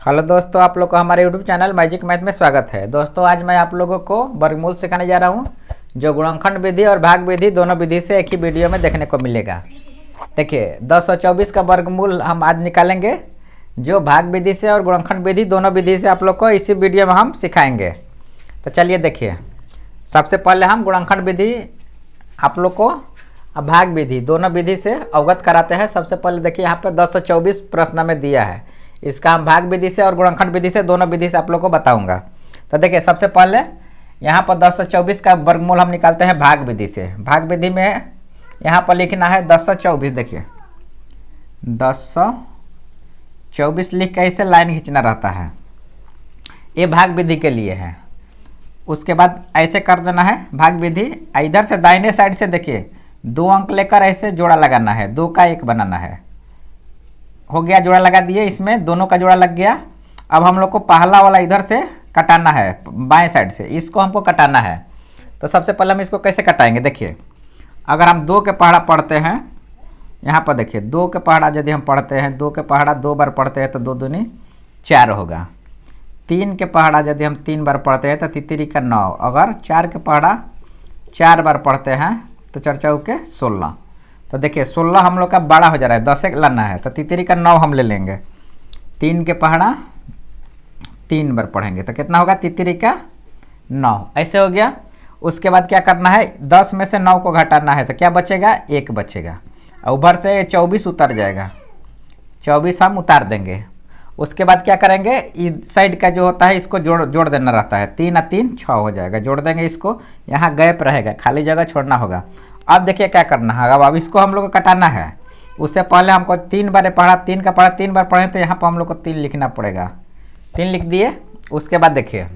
Hello दोस्तों, आप लोग को हमारे यूट्यूब चैनल मैजिक मैथ में स्वागत है। दोस्तों आज मैं आप लोगों को वर्गमूल सिखाने जा रहा हूं, जो गुणनखंड विधि और भाग विधि दोनों विधि से एक ही वीडियो में देखने को मिलेगा। देखिए 1024 का वर्गमूल हम आज निकालेंगे, जो भाग विधि से और गुणनखंड विधि दोनों विधि से आप लोग को इसी वीडियो में हम सिखाएंगे। तो चलिए देखिए, सबसे पहले हम गुणनखंड विधि आप लोग को भाग विधि दोनों विधि से अवगत कराते हैं। सबसे पहले देखिए, यहाँ पर 1024 प्रश्न में दिया है, इसका हम भाग विधि से और गुणनखंड विधि से दोनों विधि से आप लोग को बताऊंगा। तो देखिए सबसे पहले यहाँ पर 1024 का वर्गमूल हम निकालते हैं भाग विधि से। भाग विधि में यहाँ पर लिखना है 1024। देखिए 1024 लिख के इसे लाइन खींचना रहता है, ये भाग विधि के लिए है। उसके बाद ऐसे कर देना है भाग विधि, इधर से दाहिने साइड से देखिए 2 अंक लेकर ऐसे जोड़ा लगाना है, 2 का 1 बनाना है। हो गया, जोड़ा लगा दिए, इसमें दोनों का जोड़ा लग गया। अब हम लोग को पहला वाला इधर से कटाना है, बाएं साइड से इसको हमको कटाना है। तो सबसे पहले हम इसको कैसे कटाएंगे, देखिए अगर हम 2 के पहाड़ा पढ़ते हैं, यहाँ पर देखिए 2 के पहाड़ा यदि हम पढ़ते हैं, 2 के पहाड़ा 2 बार पढ़ते हैं तो 2 दूनी 4 होगा। 3 के पहाड़ा यदि हम 3 बार पढ़ते हैं तो तितरी का 9। अगर 4 के पहाड़ा 4 बार पढ़ते हैं तो 4 चौके 16। तो देखिए 16 हम लोग का बड़ा हो जा रहा है, 10 एक लाना है तो तितरी का 9 हम ले लेंगे। 3 के पहाड़ा 3 बार पढ़ेंगे तो कितना होगा, तितरी का 9। ऐसे हो गया। उसके बाद क्या करना है, 10 में से 9 को घटाना है तो क्या बचेगा, 1 बचेगा। और उधर से 24 उतर जाएगा, 24 हम उतार देंगे। उसके बाद क्या करेंगे, इस साइड का जो होता है इसको जोड़ देना रहता है, 3 और 3 6 हो जाएगा। जोड़ देंगे इसको, यहाँ गैप रहेगा, खाली जगह छोड़ना होगा। अब देखिए क्या करना है, अब इसको हम लोग को कटाना है। उससे पहले हमको 3 बार पढ़ा, 3 का पढ़ा 3 बार पढ़े तो यहाँ पर हम लोग को 3 लिखना पड़ेगा। 3 लिख दिए। उसके बाद देखिए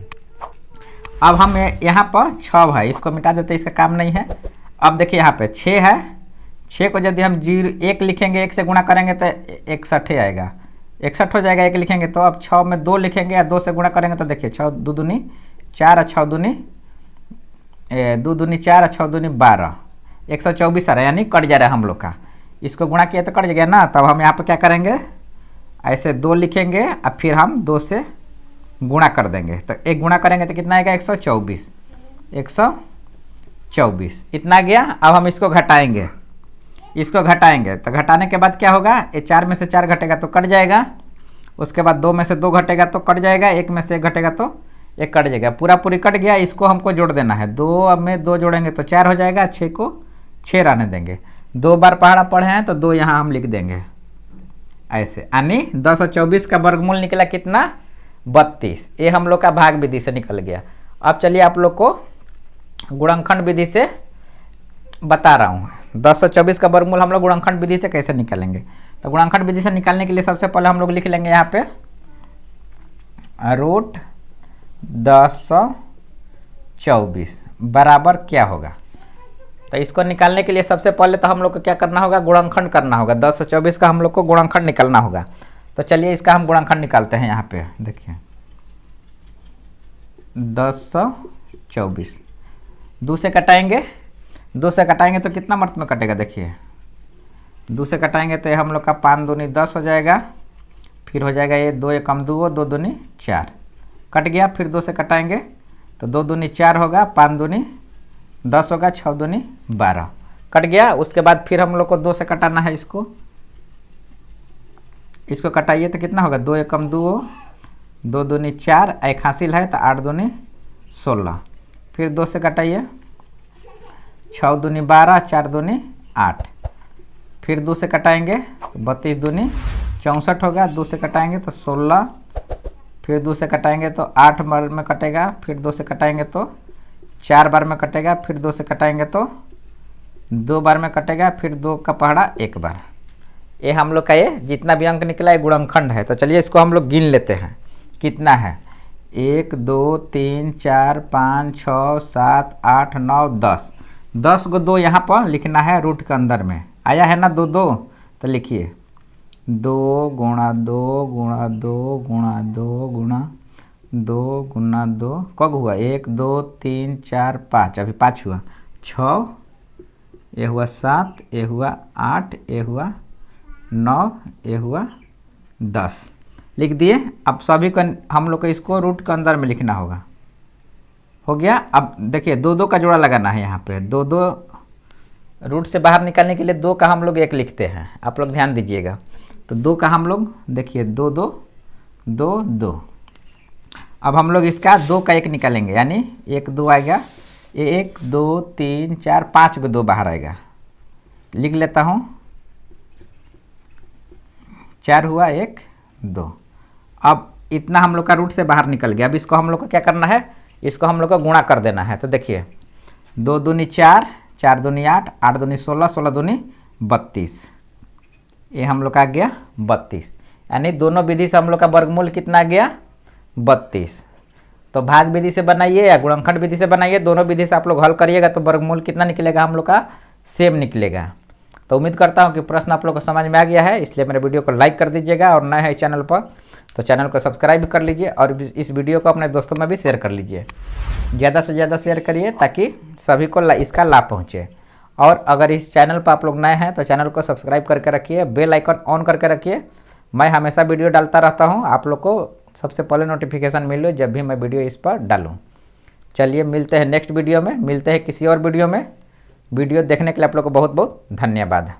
अब हम यहाँ पर 6 है, इसको मिटा देते, इसका काम नहीं है। अब देखिए यहाँ पे 6 है, 6 को यदि हम 1 लिखेंगे, 1 से गुणा करेंगे तो 61 आएगा, 61 हो जाएगा। 1 लिखेंगे तो अब 6 में 2 लिखेंगे या 2 से गुणा करेंगे तो देखिए 6 2 दूनी 4 और 6 दूनी 2 दूनी 4 और 6 दूनी 12, 124 आ रहा है, यानी कट जा रहा है हम लोग का। इसको गुणा किया तो कट गया ना। तब हम यहाँ पर क्या करेंगे, ऐसे 2 लिखेंगे और फिर हम 2 से गुणा कर देंगे तो 1 गुणा करेंगे तो कितना आएगा, 124, 124 इतना गया। अब हम इसको घटाएंगे, इसको घटाएंगे तो घटाने के बाद क्या होगा, ये 4 में से 4 घटेगा तो कट जाएगा। उसके बाद 2 में से 2 घटेगा तो कट जाएगा, 1 में से 1 घटेगा तो 1 कट जाएगा, पूरा पूरी कट गया। इसको हमको जोड़ देना है, 2 में 2 जोड़ेंगे तो 4 हो जाएगा, 6 को 6 रहने देंगे। 2 बार पहाड़ा पढ़े हैं तो 2 यहाँ हम लिख देंगे ऐसे। यानी 1024 का वर्गमूल निकला कितना, 32। ये हम लोग का भाग विधि से निकल गया। अब चलिए आप लोग को गुणनखंड विधि से बता रहा हूँ, 1024 का वर्गमूल हम लोग गुणनखंड विधि से कैसे निकालेंगे। तो गुणनखंड विधि से निकालने के लिए सबसे पहले हम लोग लिख लेंगे यहाँ पे रूट 1024 बराबर क्या होगा। तो इसको निकालने के लिए सबसे पहले तो हम लोग को क्या करना होगा, गुणनखंड करना होगा। 1024 का हम लोग को गुणनखंड निकालना होगा। तो चलिए इसका हम गुणनखंड निकालते हैं। यहाँ पे देखिए 1024 2 से कटाएंगे, 2 से कटाएंगे तो कितना मर्त में कटेगा, देखिए 2 से कटाएंगे तो हम लोग का 5 दूनी 10 हो जाएगा। फिर हो जाएगा ये 2 एकम 2, 2 दूनी 4 कट गया। फिर 2 से कटाएंगे तो 2 दूनी 4 होगा, 5 दूनी 10 होगा, 6 दूनी 12 कट गया। उसके बाद फिर हम लोग को 2 से कटाना है, इसको कटाइए तो कितना होगा, 2 एकम 2, 2 दूनी 4, 1 हासिल है तो 8 दूनी 16। फिर 2 से कटाइए, 6 दूनी 12, 4 दूनी 8। फिर 2 से कटाएंगे तो 32 दूनी 64 होगा, 2 से कटाएंगे तो 16। फिर 2 से कटाएंगे तो 8 बार में कटेगा। फिर 2 से कटाएंगे तो 4 बार में कटेगा। फिर 2 से कटाएंगे तो 2 बार में कटेगा। फिर 2 का पहाड़ा 1 बार। ये हम लोग का ये जितना भी अंक निकला है गुणनखंड है। तो चलिए इसको हम लोग गिन लेते हैं कितना है, 1 2 3 4 5 6 7 8 9 10, 10 को 2 यहाँ पर लिखना है, रूट के अंदर में आया है ना 2 2। तो लिखिए 2 गुणा 2 गुणा 2 गुणा 2 गुणा 2 गुना 2 कब हुआ, 1 2 3 4 5, अभी 5 हुआ, 6 ये हुआ 7, ये हुआ 8, ये हुआ 9, ये हुआ 10। लिख दिए। अब सभी को हम लोग को इसको रूट के अंदर में लिखना होगा। हो गया। अब देखिए 2 का जोड़ा लगाना है यहाँ पे। 2 रूट से बाहर निकालने के लिए 2 का हम लोग 1 लिखते हैं, आप लोग ध्यान दीजिएगा। तो 2 का हम लोग देखिए 2 2 2 2। अब हम लोग इसका 2 का 1 निकालेंगे, यानी 1 2 आएगा, 1 2 3 4 5 को 2 बाहर आएगा। लिख लेता हूँ, 4 हुआ 1 2। अब इतना हम लोग का रूट से बाहर निकल गया। अब इसको हम लोग को क्या करना है, इसको हम लोग को गुणा कर देना है। तो देखिए 2 दूनी 4, 4 दूनी 8, 8 दूनी 16, 16 दूनी 32, ये हम लोग का आ गया 32। यानी दोनों विधि से हम लोग का वर्गमूल कितना आ गया 32। तो भाग विधि से बनाइए या गुणनखंड विधि से बनाइए, दोनों विधि से आप लोग हल करिएगा तो वर्गमूल कितना निकलेगा हम लोग का सेम निकलेगा। तो उम्मीद करता हूँ कि प्रश्न आप लोग को समझ में आ गया है, इसलिए मेरे वीडियो को लाइक कर दीजिएगा और नए हैं चैनल पर तो चैनल को सब्सक्राइब कर लीजिए और इस वीडियो को अपने दोस्तों में भी शेयर कर लीजिए। ज़्यादा से ज़्यादा शेयर करिए ताकि सभी को इसका लाभ पहुँचे। और अगर इस चैनल पर आप लोग नए हैं तो चैनल को सब्सक्राइब करके रखिए, बेल आइकन ऑन करके रखिए। मैं हमेशा वीडियो डालता रहता हूँ, आप लोग को सबसे पहले नोटिफिकेशन मिले जब भी मैं वीडियो इस पर डालूँ। चलिए मिलते हैं नेक्स्ट वीडियो में, मिलते हैं किसी और वीडियो में। वीडियो देखने के लिए आप लोग को बहुत बहुत धन्यवाद।